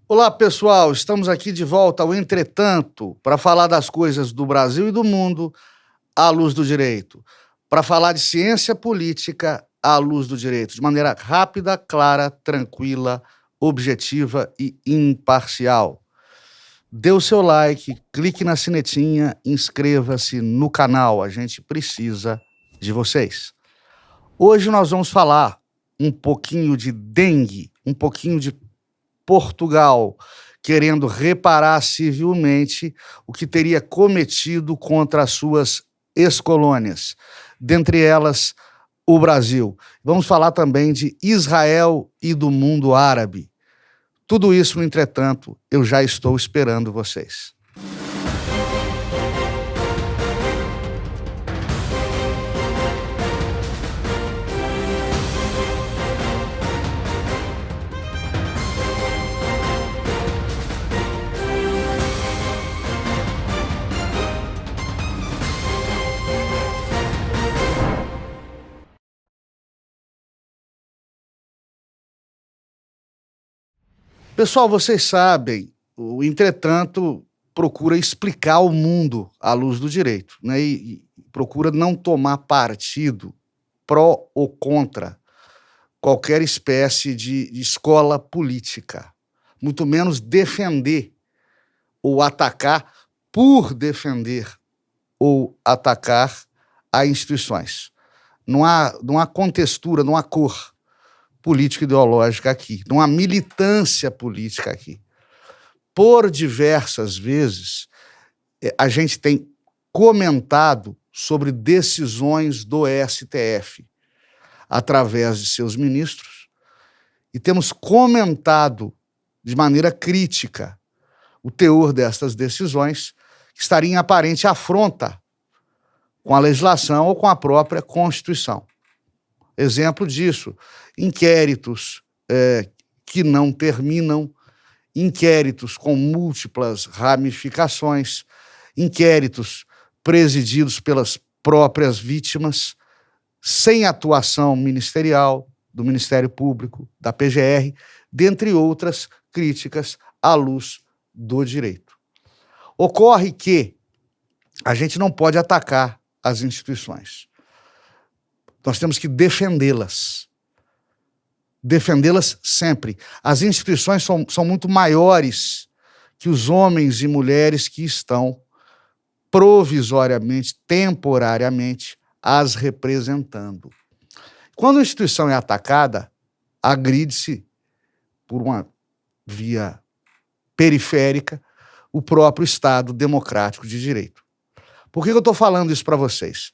Olá, pessoal. Estamos aqui de volta ao Entretanto para falar das coisas do Brasil e do mundo à luz do direito, para falar de ciência política à luz do direito, de maneira rápida, clara, tranquila, objetiva e imparcial. Dê o seu like, clique na sinetinha, inscreva-se no canal. A gente precisa de vocês. Hoje nós vamos falar um pouquinho de dengue, um pouquinho de Portugal, querendo reparar civilmente o que teria cometido contra as suas ex-colônias, dentre elas o Brasil. Vamos falar também de Israel e do mundo árabe. Tudo isso, no entretanto, eu já estou esperando vocês. Pessoal, vocês sabem, o entretanto procura explicar o mundo à luz do direito, né? E procura não tomar partido pró ou contra qualquer espécie de escola política, muito menos defender ou atacar por defender ou atacar a instituições. Não há contextura, não há cor político-ideológica aqui, não há militância política aqui. Por diversas vezes, a gente tem comentado sobre decisões do STF, através de seus ministros, e temos comentado de maneira crítica o teor destas decisões, que estaria em aparente afronta com a legislação ou com a própria Constituição. Exemplo disso, inquéritos que não terminam, inquéritos com múltiplas ramificações, inquéritos presididos pelas próprias vítimas, sem atuação ministerial, do Ministério Público, da PGR, dentre outras críticas à luz do direito. Ocorre que a gente não pode atacar as instituições. Nós temos que defendê-las. Defendê-las sempre. As instituições são muito maiores que os homens e mulheres que estão provisoriamente, temporariamente, as representando. Quando a instituição é atacada, agride-se por uma via periférica o próprio Estado democrático de direito. Por que eu estou falando isso para vocês?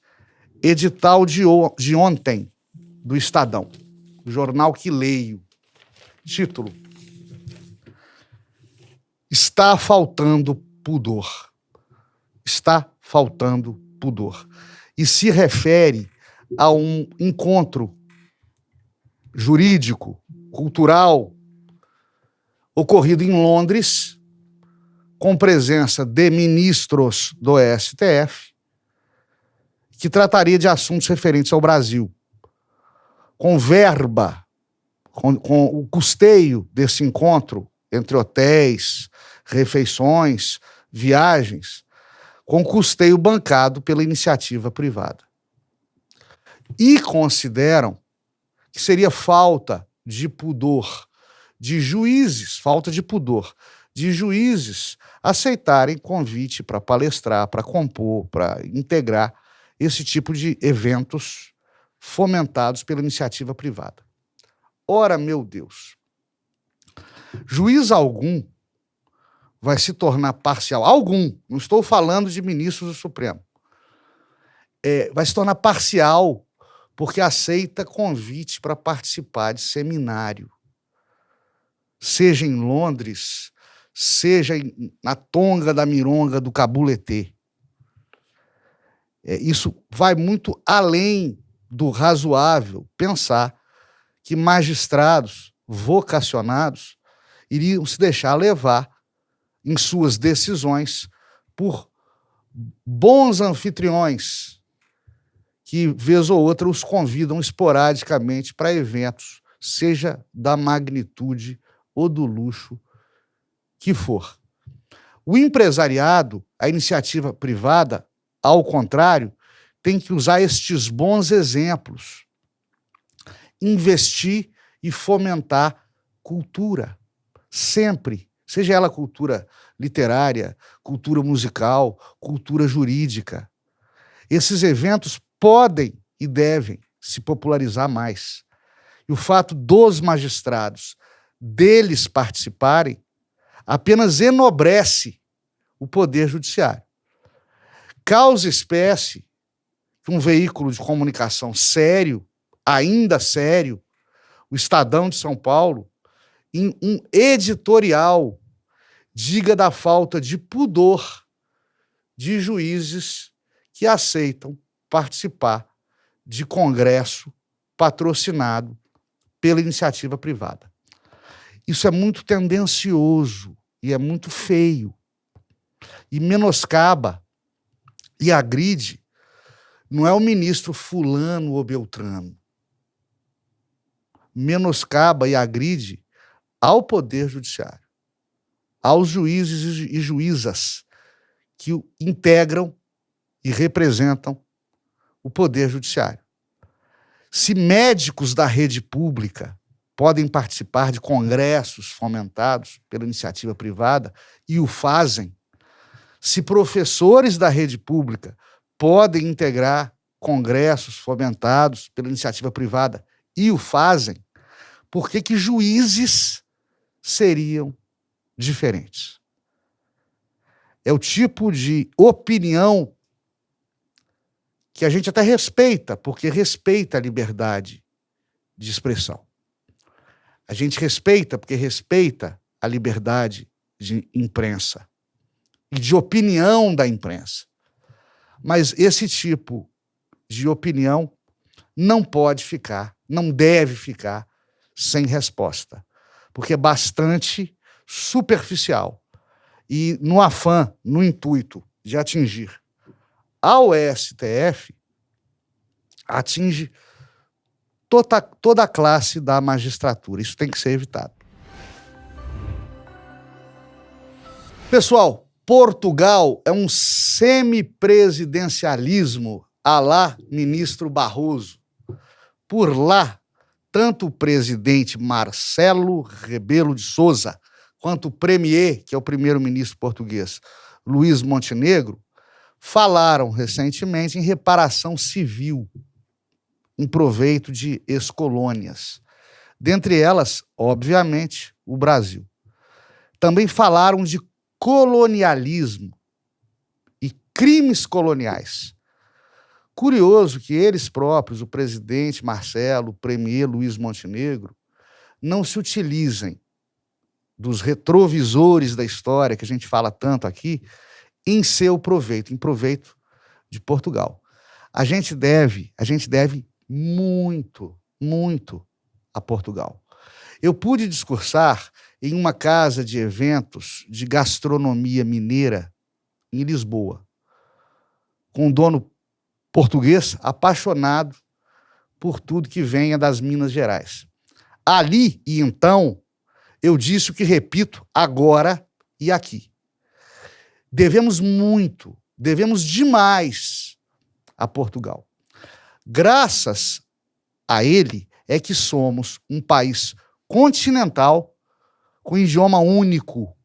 Edital de ontem, do Estadão, o jornal que leio. Título: Está faltando pudor. Está faltando pudor. E se refere a um encontro jurídico, cultural, ocorrido em Londres, com presença de ministros do STF, que trataria de assuntos referentes ao Brasil. Com verba, com o custeio desse encontro, entre hotéis, refeições, viagens, com custeio bancado pela iniciativa privada. E consideram que seria falta de pudor de juízes, falta de pudor de juízes aceitarem convite para palestrar, para compor, para integrar esse tipo de eventos fomentados pela iniciativa privada. Ora, meu Deus, juiz algum vai se tornar parcial, algum, não estou falando de ministros do Supremo, vai se tornar parcial porque aceita convite para participar de seminário, seja em Londres, seja na Tonga da Mironga do Cabuletê. Isso vai muito além do razoável pensar que magistrados vocacionados iriam se deixar levar em suas decisões por bons anfitriões que, vez ou outra, os convidam esporadicamente para eventos, seja da magnitude ou do luxo que for. O empresariado, a iniciativa privada, ao contrário, tem que usar estes bons exemplos, investir e fomentar cultura, sempre, seja ela cultura literária, cultura musical, cultura jurídica. Esses eventos podem e devem se popularizar mais. E o fato dos magistrados, deles participarem, apenas enobrece o poder judiciário. Causa espécie que um veículo de comunicação sério, ainda sério, o Estadão de São Paulo, em um editorial, diga da falta de pudor de juízes que aceitam participar de congresso patrocinado pela iniciativa privada. Isso é muito tendencioso e é muito feio. E menoscaba e agride não é o ministro fulano ou beltrano. Menoscaba e agride ao Poder Judiciário, aos juízes e juízas que o integram e representam o Poder Judiciário. Se médicos da rede pública podem participar de congressos fomentados pela iniciativa privada e o fazem, se professores da rede pública podem integrar congressos fomentados pela iniciativa privada e o fazem, por que juízes seriam diferentes? É o tipo de opinião que a gente até respeita, porque respeita a liberdade de expressão. A gente respeita porque respeita a liberdade de imprensa e de opinião da imprensa. Mas esse tipo de opinião não pode ficar, não deve ficar sem resposta, porque é bastante superficial e no afã, no intuito de atingir ao STF, atinge toda a classe da magistratura. Isso tem que ser evitado. Pessoal, Portugal é um semipresidencialismo à la ministro Barroso. Por lá, tanto o presidente Marcelo Rebelo de Sousa, quanto o premier, que é o primeiro-ministro português, Luís Montenegro, falaram recentemente em reparação civil, em proveito de ex-colônias. Dentre elas, obviamente, o Brasil. Também falaram de colonialismo e crimes coloniais. Curioso que eles próprios, o presidente Marcelo, o premier Luís Montenegro, não se utilizem dos retrovisores da história, que a gente fala tanto aqui, em seu proveito, em proveito de Portugal. A gente deve muito, muito a Portugal. Eu pude discursar em uma casa de eventos de gastronomia mineira em Lisboa, com um dono português apaixonado por tudo que venha das Minas Gerais. Ali e então, eu disse o que repito agora e aqui. Devemos muito, devemos demais a Portugal. Graças a ele é que somos um país continental com idioma único,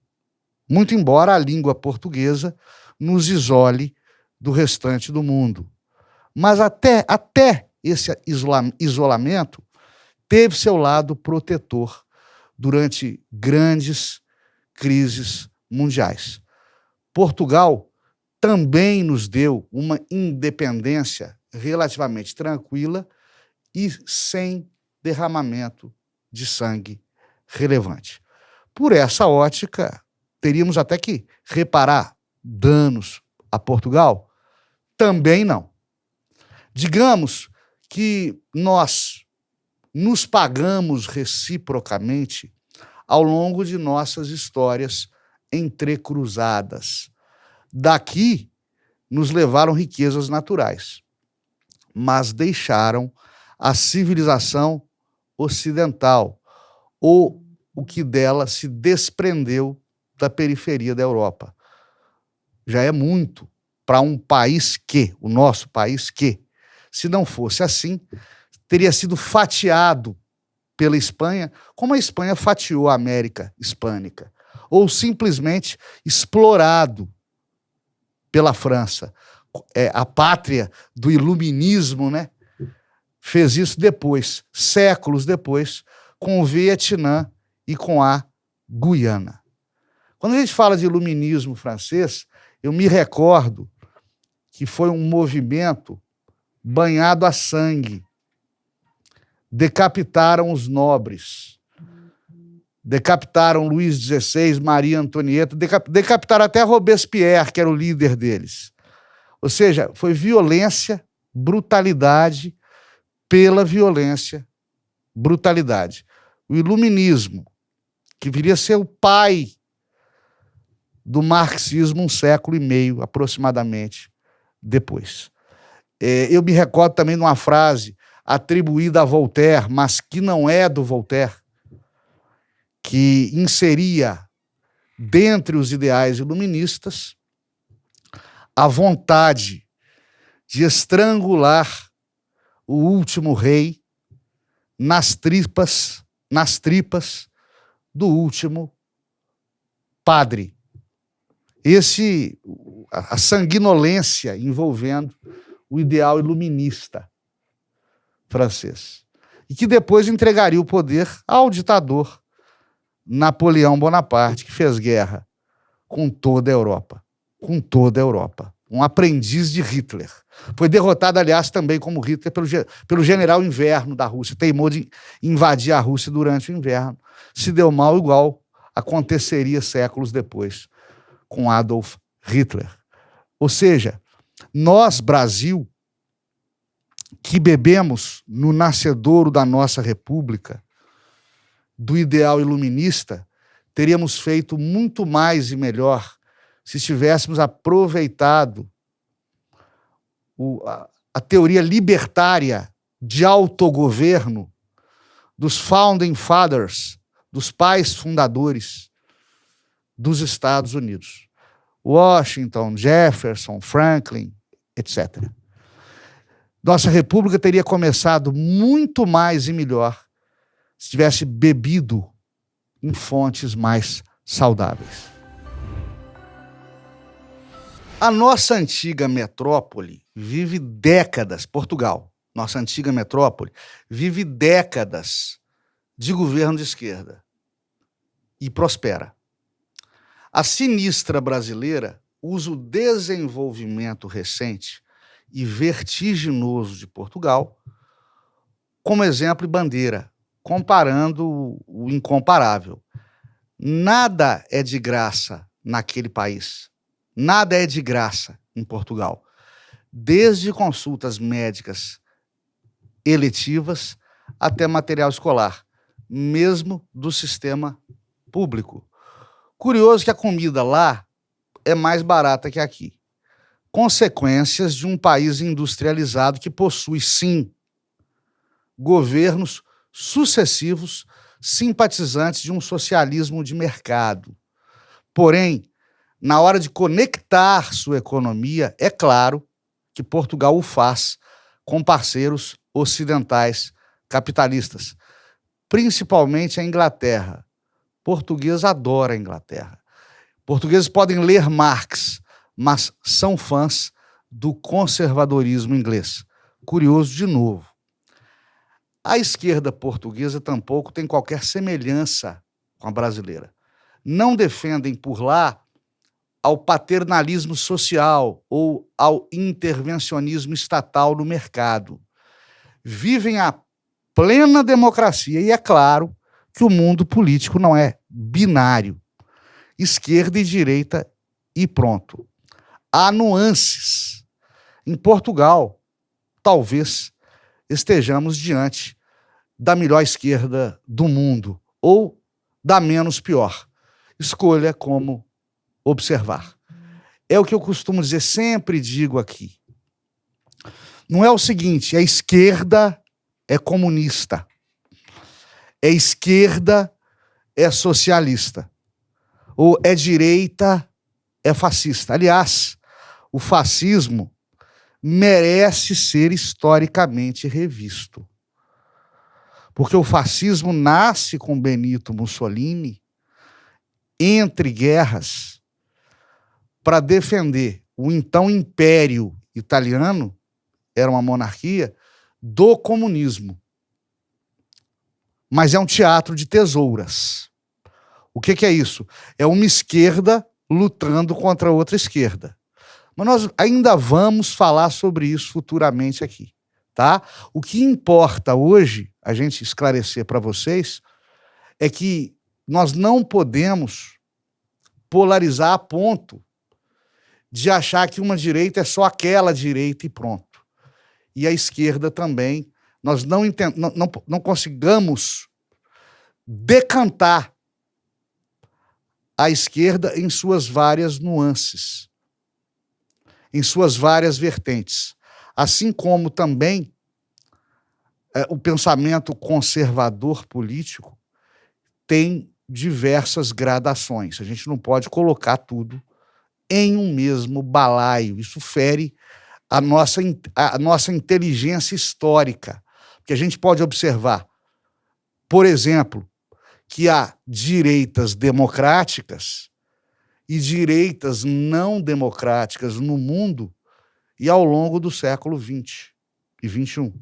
muito embora a língua portuguesa nos isole do restante do mundo. Mas até esse isolamento teve seu lado protetor durante grandes crises mundiais. Portugal também nos deu uma independência relativamente tranquila e sem derramamento de sangue relevante. Por essa ótica, teríamos até que reparar danos a Portugal? Também não. Digamos que nós nos pagamos reciprocamente ao longo de nossas histórias entrecruzadas. Daqui nos levaram riquezas naturais, mas deixaram a civilização ocidental, ou o que dela se desprendeu da periferia da Europa. Já é muito para um país o nosso país se não fosse assim, teria sido fatiado pela Espanha, como a Espanha fatiou a América Hispânica, ou simplesmente explorado pela França. A pátria do iluminismo, né? Fez isso depois, séculos depois, com o Vietnã e com a Guiana. Quando a gente fala de iluminismo francês, eu me recordo que foi um movimento banhado a sangue. Decapitaram os nobres, decapitaram Luís XVI, Maria Antonieta, decapitaram até Robespierre, que era o líder deles. Ou seja, foi violência, brutalidade pela violência, brutalidade. O iluminismo, que viria a ser o pai do marxismo 1,5 século aproximadamente depois. Eu me recordo também de uma frase atribuída a Voltaire, mas que não é do Voltaire, que inseria dentre os ideais iluministas a vontade de estrangular o último rei nas tripas do último padre. A sanguinolência envolvendo o ideal iluminista francês, e que depois entregaria o poder ao ditador Napoleão Bonaparte, que fez guerra com toda a Europa, um aprendiz de Hitler. Foi derrotado, aliás, também como Hitler pelo general Inverno da Rússia, teimou de invadir a Rússia durante o inverno, se deu mal igual aconteceria séculos depois com Adolf Hitler. Ou seja, nós, Brasil, que bebemos no nascedouro da nossa república, do ideal iluminista, teríamos feito muito mais e melhor se tivéssemos aproveitado a teoria libertária de autogoverno dos founding fathers, dos pais fundadores dos Estados Unidos. Washington, Jefferson, Franklin, etc. Nossa república teria começado muito mais e melhor se tivesse bebido em fontes mais saudáveis. A nossa antiga metrópole vive décadas, Portugal, nossa antiga metrópole, vive décadas de governo de esquerda e prospera. A sinistra brasileira usa o desenvolvimento recente e vertiginoso de Portugal como exemplo e bandeira, comparando o incomparável. Nada é de graça naquele país. Nada é de graça em Portugal. Desde consultas médicas eletivas até material escolar, mesmo do sistema público. Curioso que a comida lá é mais barata que aqui. Consequências de um país industrializado que possui, sim, governos sucessivos simpatizantes de um socialismo de mercado. Porém, na hora de conectar sua economia, é claro que Portugal o faz com parceiros ocidentais capitalistas, principalmente a Inglaterra. Português adora a Inglaterra. Portugueses podem ler Marx, mas são fãs do conservadorismo inglês. Curioso de novo. A esquerda portuguesa tampouco tem qualquer semelhança com a brasileira. Não defendem por lá ao paternalismo social ou ao intervencionismo estatal no mercado. Vivem a plena democracia e é claro que o mundo político não é binário. Esquerda e direita e pronto. Há nuances. Em Portugal, talvez estejamos diante da melhor esquerda do mundo ou da menos pior. Escolha como observar. É o que eu costumo dizer, sempre digo aqui. Não é o seguinte, a esquerda é comunista, a esquerda é socialista. ou é direita, é fascista. Aliás, o fascismo merece ser historicamente revisto. Porque o fascismo nasce com Benito Mussolini entre guerras para defender o então Império Italiano, era uma monarquia, do comunismo. Mas é um teatro de tesouras. O que é isso? É uma esquerda lutando contra outra esquerda. Mas nós ainda vamos falar sobre isso futuramente aqui, tá? O que importa hoje, a gente esclarecer para vocês, é que nós não podemos polarizar a ponto de achar que uma direita é só aquela direita e pronto. E a esquerda também. Nós não consigamos decantar a esquerda em suas várias nuances, em suas várias vertentes. Assim como também o pensamento conservador político tem diversas gradações. A gente não pode colocar tudo em um mesmo balaio. Isso fere a nossa inteligência histórica. Porque a gente pode observar, por exemplo, que há direitas democráticas e direitas não democráticas no mundo e ao longo do século XX e XXI.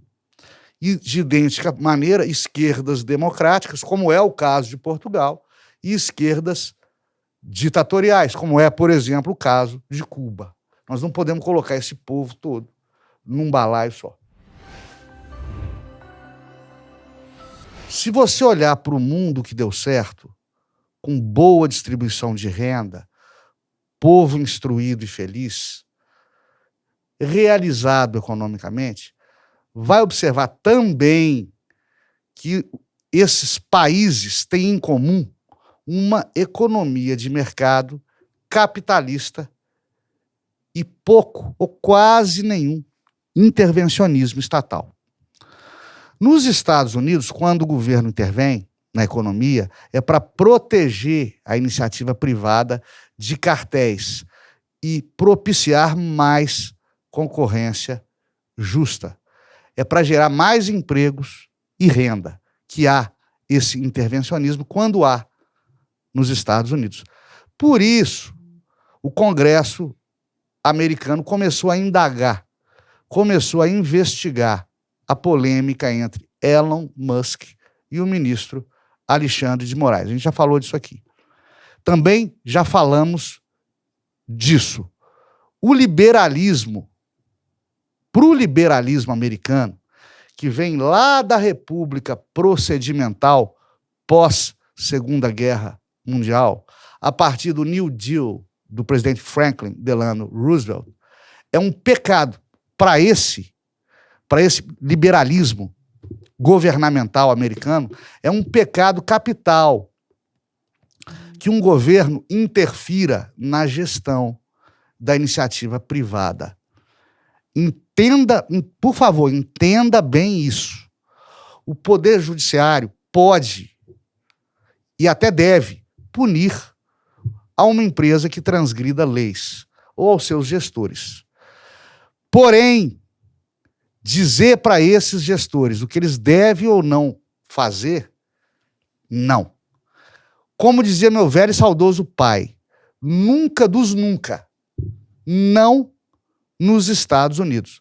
E, de idêntica maneira, esquerdas democráticas, como é o caso de Portugal, e esquerdas ditatoriais, como é, por exemplo, o caso de Cuba. Nós não podemos colocar esse povo todo num balaio só. Se você olhar para o mundo que deu certo, com boa distribuição de renda, povo instruído e feliz, realizado economicamente, vai observar também que esses países têm em comum uma economia de mercado capitalista e pouco ou quase nenhum intervencionismo estatal. Nos Estados Unidos, quando o governo intervém na economia, é para proteger a iniciativa privada de cartéis e propiciar mais concorrência justa. É para gerar mais empregos e renda, que há esse intervencionismo quando há nos Estados Unidos. Por isso, o Congresso americano começou a indagar, começou a investigar a polêmica entre Elon Musk e o ministro Alexandre de Moraes. A gente já falou disso aqui. Também já falamos disso. O liberalismo, para o liberalismo americano, que vem lá da República Procedimental pós-Segunda Guerra Mundial, a partir do New Deal do presidente Franklin Delano Roosevelt, é um pecado para esse liberalismo governamental americano, é um pecado capital que um governo interfira na gestão da iniciativa privada. Entenda, por favor, entenda bem isso. O Poder Judiciário pode e até deve punir a uma empresa que transgrida leis ou aos seus gestores. Porém, dizer para esses gestores o que eles devem ou não fazer, não. Como dizia meu velho e saudoso pai, nunca dos nunca, não nos Estados Unidos.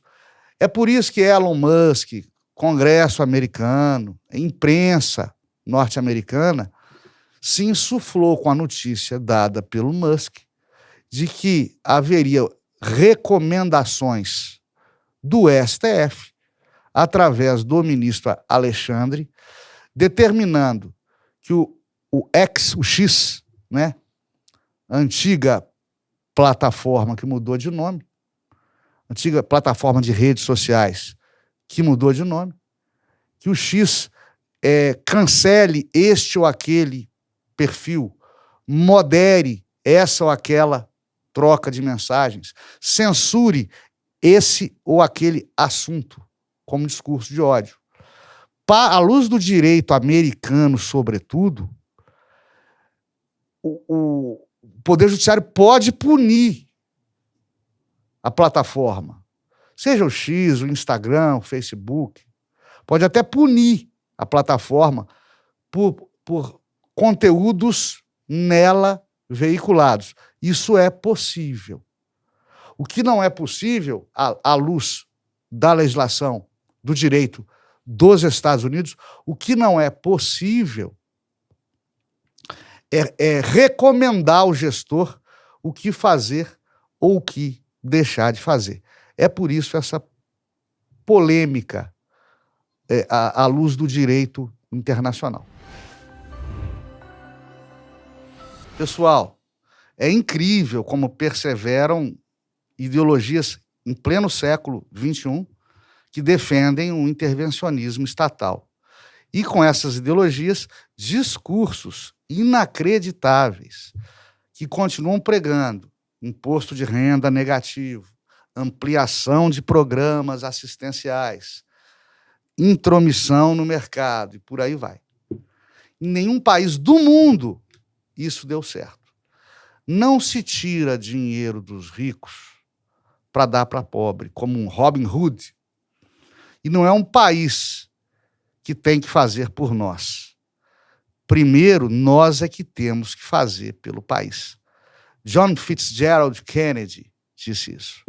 É por isso que Elon Musk, Congresso americano, imprensa norte-americana, se insuflou com a notícia dada pelo Musk de que haveria recomendações do STF, através do ministro Alexandre, determinando que o X, né, antiga plataforma que mudou de nome, antiga plataforma de redes sociais que mudou de nome, que o X cancele este ou aquele perfil, modere essa ou aquela troca de mensagens, censure esse ou aquele assunto como discurso de ódio. À luz do direito americano, sobretudo, o Poder Judiciário pode punir a plataforma, seja o X, o Instagram, o Facebook, pode até punir a plataforma por conteúdos nela veiculados. Isso é possível. O que não é possível, à luz da legislação, do direito dos Estados Unidos, o que não é possível é recomendar ao gestor o que fazer ou o que deixar de fazer. É por isso essa polêmica à luz do direito internacional. Pessoal, é incrível como perseveram ideologias em pleno século XXI que defendem o intervencionismo estatal. E com essas ideologias, discursos inacreditáveis que continuam pregando imposto de renda negativo, ampliação de programas assistenciais, intromissão no mercado e por aí vai. Em nenhum país do mundo isso deu certo. Não se tira dinheiro dos ricos para dar para pobre, como um Robin Hood. E não é um país que tem que fazer por nós. Primeiro, nós é que temos que fazer pelo país. John Fitzgerald Kennedy disse isso.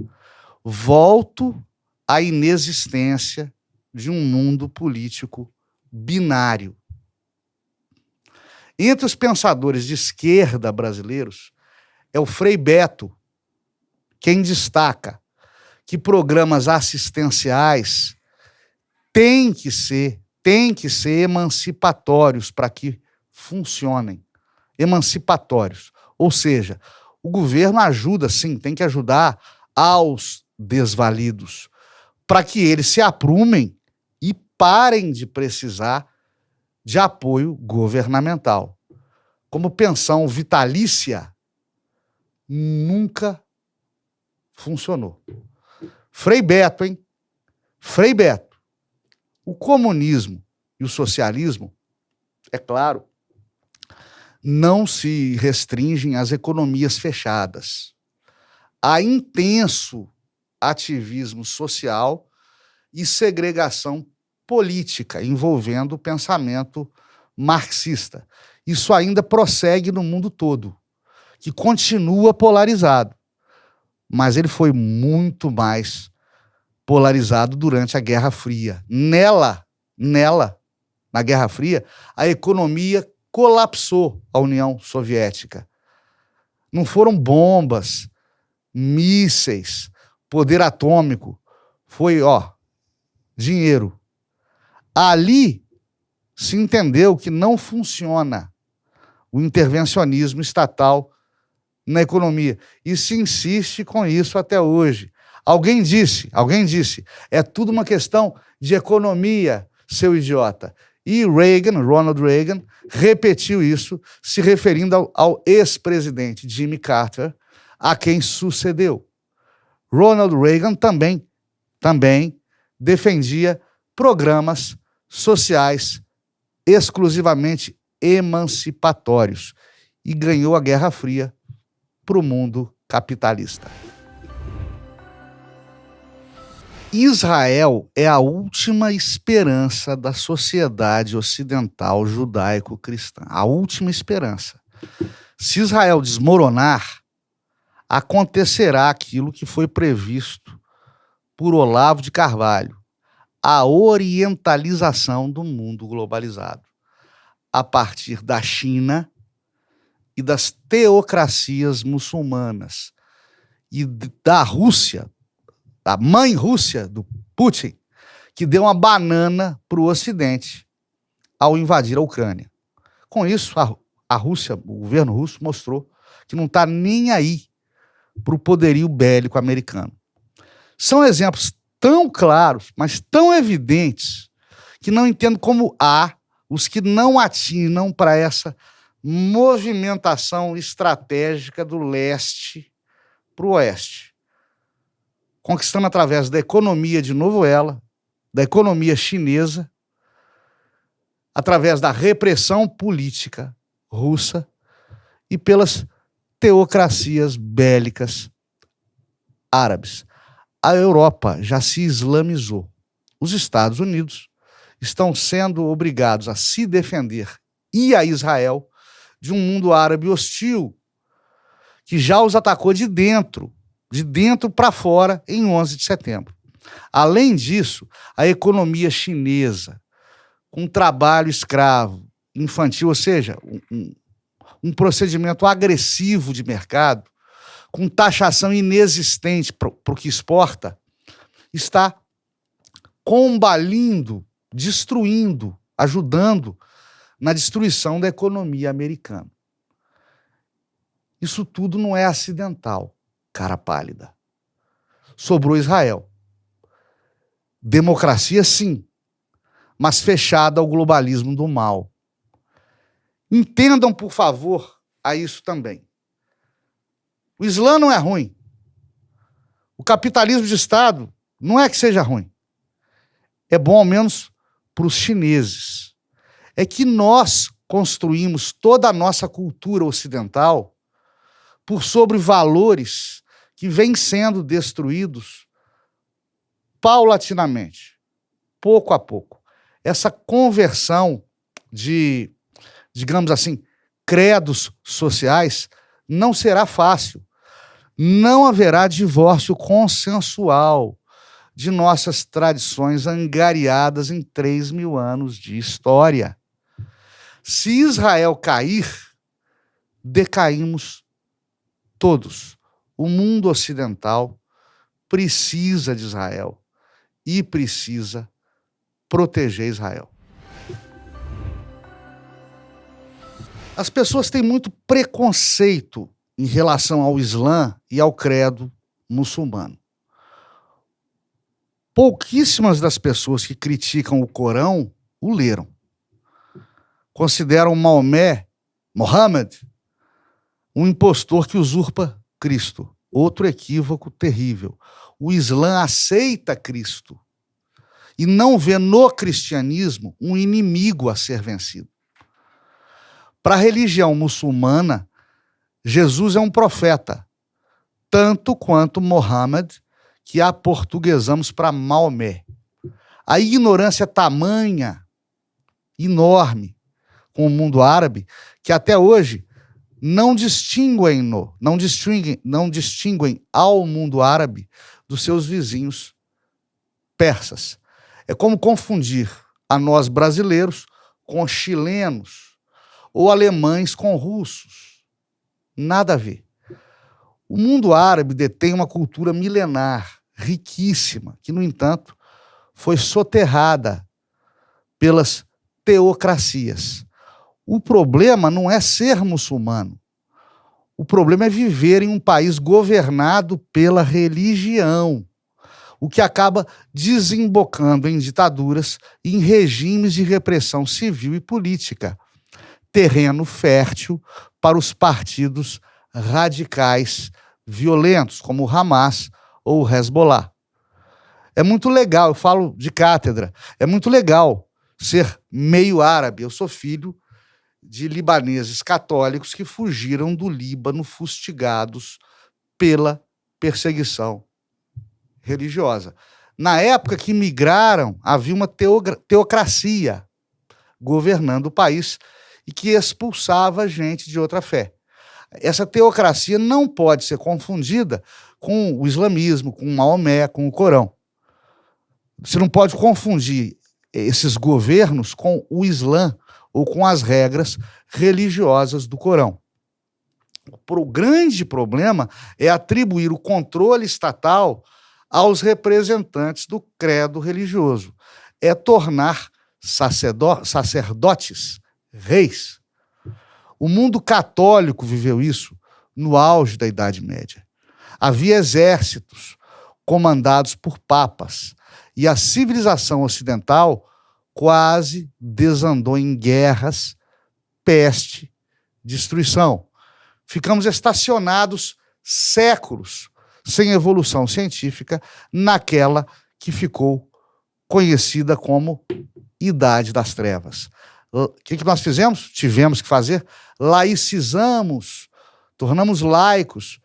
Volto à inexistência de um mundo político binário. Entre os pensadores de esquerda brasileiros, é o Frei Beto quem destaca que programas assistenciais têm que ser emancipatórios para que funcionem. Emancipatórios. Ou seja, o governo ajuda, sim, tem que ajudar aos desvalidos, para que eles se aprumem e parem de precisar de apoio governamental. Como pensão vitalícia, nunca funcionou. Frei Beto, hein? Frei Beto. O comunismo e o socialismo, é claro, não se restringem às economias fechadas. Há intenso ativismo social e segregação política envolvendo o pensamento marxista. Isso ainda prossegue no mundo todo, que continua polarizado, mas ele foi muito mais polarizado durante a Guerra Fria. Na Guerra Fria, a economia colapsou a União Soviética. Não foram bombas, mísseis, poder atômico, foi, dinheiro. Ali se entendeu que não funciona o intervencionismo estatal na economia. E se insiste com isso até hoje. Alguém disse, é tudo uma questão de economia, seu idiota. E Ronald Reagan, repetiu isso, se referindo ao ex-presidente Jimmy Carter, a quem sucedeu. Ronald Reagan também defendia programas sociais exclusivamente emancipatórios e ganhou a Guerra Fria para o mundo capitalista. Israel é a última esperança da sociedade ocidental judaico-cristã. A última esperança. Se Israel desmoronar, acontecerá aquilo que foi previsto por Olavo de Carvalho, a orientalização do mundo globalizado, a partir da China e das teocracias muçulmanas e da Rússia, da mãe Rússia, do Putin, que deu uma banana para o Ocidente ao invadir a Ucrânia. Com isso, a Rússia, o governo russo, mostrou que não está nem aí para o poderio bélico americano. São exemplos tão claros, mas tão evidentes, que não entendo como há os que não atinam para essa movimentação estratégica do leste para o oeste, conquistando através da economia, de novo ela, da economia chinesa, através da repressão política russa e pelas teocracias bélicas árabes. A Europa já se islamizou. Os Estados Unidos estão sendo obrigados a se defender e a Israel de um mundo árabe hostil que já os atacou de dentro para fora em 11 de setembro. Além disso, a economia chinesa, com trabalho escravo, infantil, ou seja, um procedimento agressivo de mercado, com taxação inexistente para o que exporta, está combalindo, destruindo, ajudando na destruição da economia americana. Isso tudo não é acidental, cara pálida. Sobrou Israel. Democracia, sim, mas fechada ao globalismo do mal. Entendam, por favor, a isso também. O Islã não é ruim. O capitalismo de Estado não é que seja ruim. É bom, ao menos, para os chineses. É que nós construímos toda a nossa cultura ocidental por sobre valores que vêm sendo destruídos paulatinamente, pouco a pouco. Essa conversão de, digamos assim, credos sociais não será fácil. Não haverá divórcio consensual de nossas tradições angariadas em 3.000 anos de história. Se Israel cair, decaímos todos. O mundo ocidental precisa de Israel e precisa proteger Israel. As pessoas têm muito preconceito em relação ao Islã e ao credo muçulmano. Pouquíssimas das pessoas que criticam o Corão o leram. Consideram Mohammed, um impostor que usurpa Cristo. Outro equívoco terrível. O Islã aceita Cristo e não vê no cristianismo um inimigo a ser vencido. Para a religião muçulmana, Jesus é um profeta, tanto quanto Mohammed, que aportuguesamos para Maomé. A ignorância tamanha, enorme, com o mundo árabe, que até hoje não distinguem ao mundo árabe dos seus vizinhos persas. É como confundir a nós brasileiros com chilenos ou alemães com russos. Nada a ver. O mundo árabe detém uma cultura milenar, riquíssima, que, no entanto, foi soterrada pelas teocracias. O problema não é ser muçulmano. O problema é viver em um país governado pela religião, o que acaba desembocando em ditaduras e em regimes de repressão civil e política, terreno fértil para os partidos radicais violentos, como o Hamas ou o Hezbollah. É muito legal, eu falo de cátedra, é muito legal ser meio árabe. Eu sou filho de libaneses católicos que fugiram do Líbano fustigados pela perseguição religiosa. Na época que migraram, havia uma teocracia governando o país e que expulsava gente de outra fé. Essa teocracia não pode ser confundida com o islamismo, com Maomé, com o Corão. Você não pode confundir esses governos com o Islã ou com as regras religiosas do Corão. O grande problema é atribuir o controle estatal aos representantes do credo religioso. É tornar sacerdotes reis. O mundo católico viveu isso no auge da Idade Média. Havia exércitos comandados por papas e a civilização ocidental quase desandou em guerras, peste, destruição. Ficamos estacionados séculos sem evolução científica naquela que ficou conhecida como Idade das Trevas. O que nós fizemos? Tivemos que fazer? Laicizamos tornamos laicos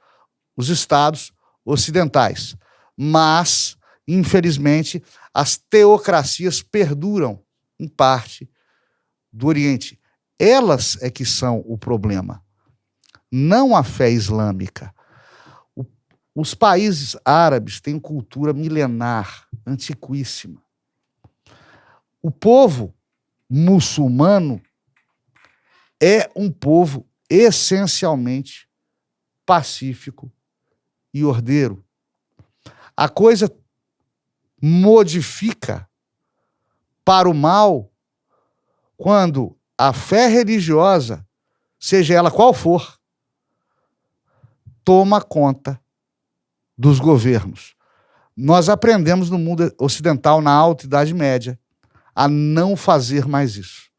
os estados ocidentais. Mas, infelizmente, as teocracias perduram em parte do Oriente. Elas é que são o problema, não a fé islâmica. Os países árabes têm cultura milenar, antiquíssima. O povo muçulmano é um povo essencialmente pacífico e ordeiro. A coisa modifica para o mal quando a fé religiosa, seja ela qual for, toma conta dos governos. Nós aprendemos no mundo ocidental, na Alta Idade Média, a não fazer mais isso.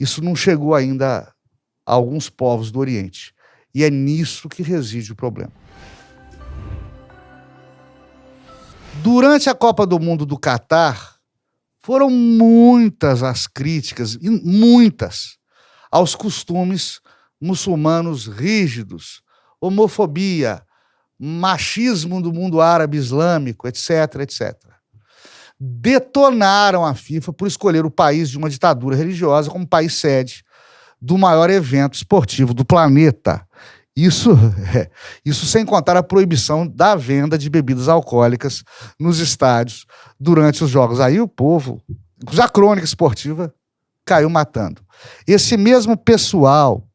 Isso não chegou ainda a alguns povos do Oriente. E é nisso que reside o problema. Durante a Copa do Mundo do Catar, foram muitas as críticas, muitas, aos costumes muçulmanos rígidos, homofobia, machismo do mundo árabe islâmico, etc, etc. Detonaram a FIFA por escolher o país de uma ditadura religiosa como país sede do maior evento esportivo do planeta. Isso sem contar a proibição da venda de bebidas alcoólicas nos estádios durante os jogos. Aí o povo, a crônica esportiva, caiu matando. Esse mesmo pessoal,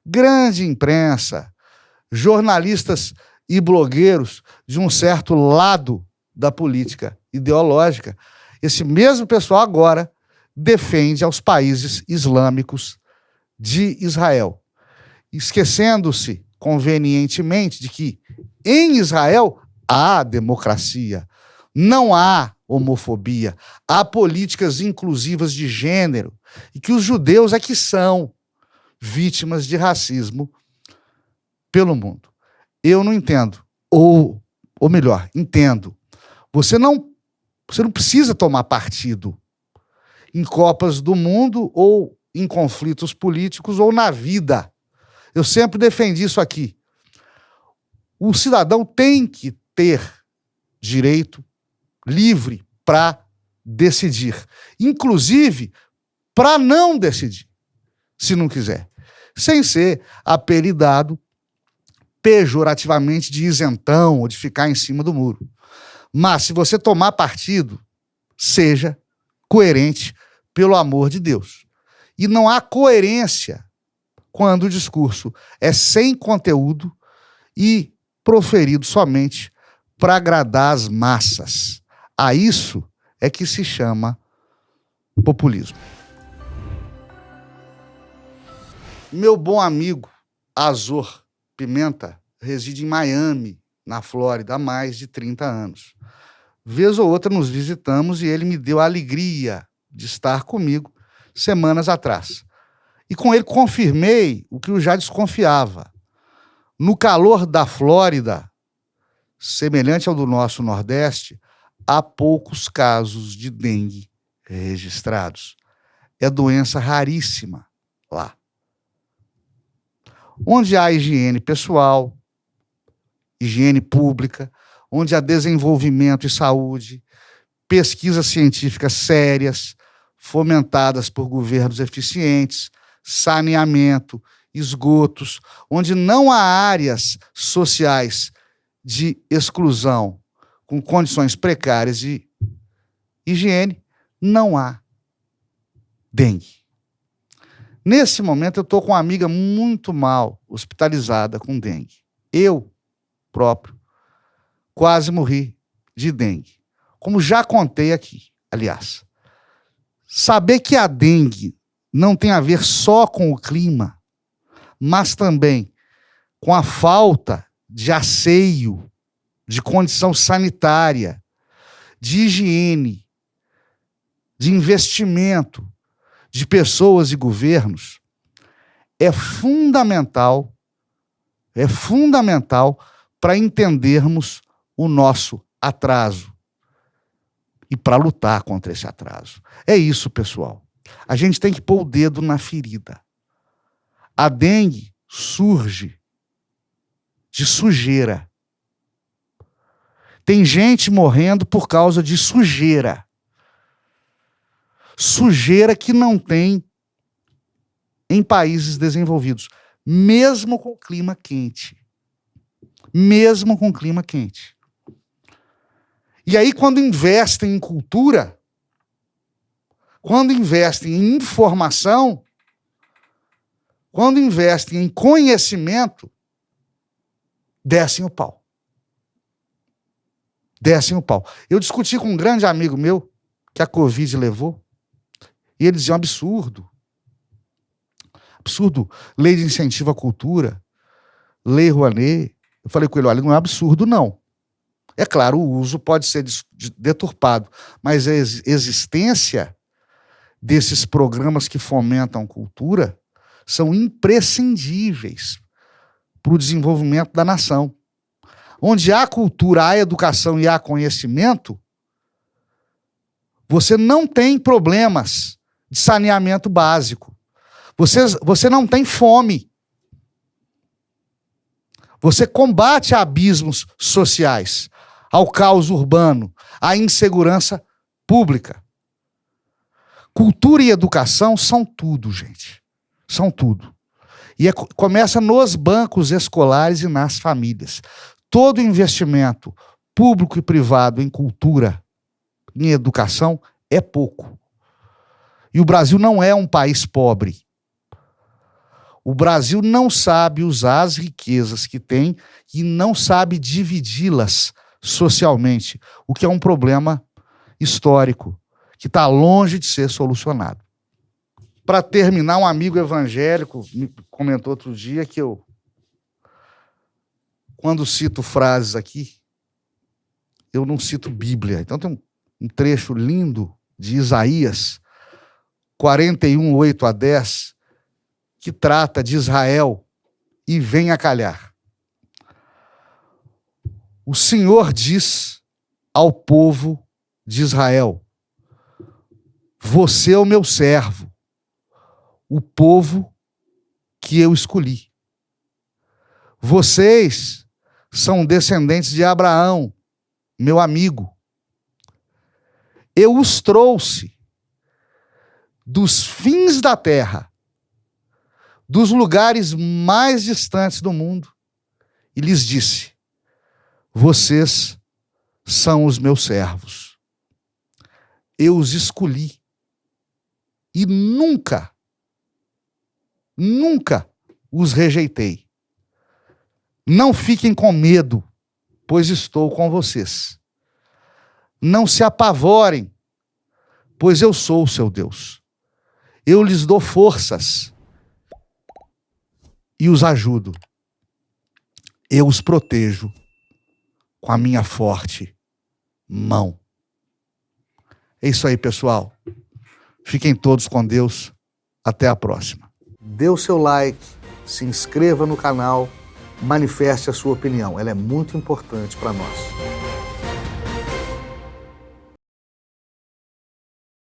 grande imprensa, jornalistas e blogueiros de um certo lado da política ideológica, esse mesmo pessoal agora defende aos países islâmicos de Israel, esquecendo-se convenientemente de que em Israel há democracia, não há homofobia, há políticas inclusivas de gênero e que os judeus é que são vítimas de racismo pelo mundo. Eu não entendo, ou melhor, entendo. Você não precisa tomar partido em Copas do Mundo ou em conflitos políticos ou na vida. Eu sempre defendi isso aqui. O cidadão tem que ter direito livre para decidir. Inclusive, para não decidir, se não quiser. Sem ser apelidado pejorativamente de isentão ou de ficar em cima do muro. Mas, se você tomar partido, seja coerente pelo amor de Deus. E não há coerência quando o discurso é sem conteúdo e proferido somente para agradar as massas. A isso é que se chama populismo. Meu bom amigo Azor Pimenta reside em Miami, na Flórida, há mais de 30 anos. Vez ou outra nos visitamos e ele me deu a alegria de estar comigo semanas atrás. E com ele confirmei o que eu já desconfiava. No calor da Flórida, semelhante ao do nosso Nordeste, há poucos casos de dengue registrados. É doença raríssima lá. Onde há higiene pessoal, higiene pública, onde há desenvolvimento e saúde, pesquisas científicas sérias, fomentadas por governos eficientes, saneamento, esgotos, onde não há áreas sociais de exclusão com condições precárias de higiene, não há dengue. Nesse momento, eu estou com uma amiga muito mal hospitalizada com dengue. Eu próprio quase morri de dengue. Como já contei aqui, aliás. Saber que a dengue não tem a ver só com o clima, mas também com a falta de asseio, de condição sanitária, de higiene, de investimento de pessoas e governos, é fundamental para entendermos o nosso atraso e para lutar contra esse atraso. É isso, pessoal. A gente tem que pôr o dedo na ferida. A dengue surge de sujeira. Tem gente morrendo por causa de sujeira. Sujeira que não tem em países desenvolvidos, mesmo com clima quente. Mesmo com clima quente. E aí, quando investem em cultura, quando investem em informação, quando investem em conhecimento, descem o pau. Descem o pau. Eu discuti com um grande amigo meu, que a Covid levou, e ele dizia um absurdo. Absurdo. Lei de incentivo à cultura, Lei Rouanet. Eu falei com ele, olha, não é absurdo, não. É claro, o uso pode ser deturpado, mas a existência desses programas que fomentam cultura são imprescindíveis para o desenvolvimento da nação. Onde há cultura, há educação e há conhecimento, você não tem problemas de saneamento básico. Você não tem fome. Você combate abismos sociais, ao caos urbano, à insegurança pública. Cultura e educação são tudo, gente. São tudo. E começa nos bancos escolares e nas famílias. Todo investimento público e privado em cultura, em educação, é pouco. E o Brasil não é um país pobre. O Brasil não sabe usar as riquezas que tem e não sabe dividi-las socialmente, o que é um problema histórico, que está longe de ser solucionado. Para terminar, um amigo evangélico me comentou outro dia que eu, quando cito frases aqui, eu não cito Bíblia. Então tem um trecho lindo de Isaías 41, 8 a 10, que trata de Israel e vem a calhar. O Senhor diz ao povo de Israel: você é o meu servo, o povo que eu escolhi. Vocês são descendentes de Abraão, meu amigo. Eu os trouxe dos fins da terra, dos lugares mais distantes do mundo, e lhes disse: vocês são os meus servos. Eu os escolhi e nunca os rejeitei. Não fiquem com medo, pois estou com vocês. Não se apavorem, pois eu sou o seu Deus. Eu lhes dou forças e os ajudo. Eu os protejo com a minha forte mão. É isso aí, pessoal. Fiquem todos com Deus. Até a próxima. Dê o seu like, se inscreva no canal, manifeste a sua opinião. Ela é muito importante para nós.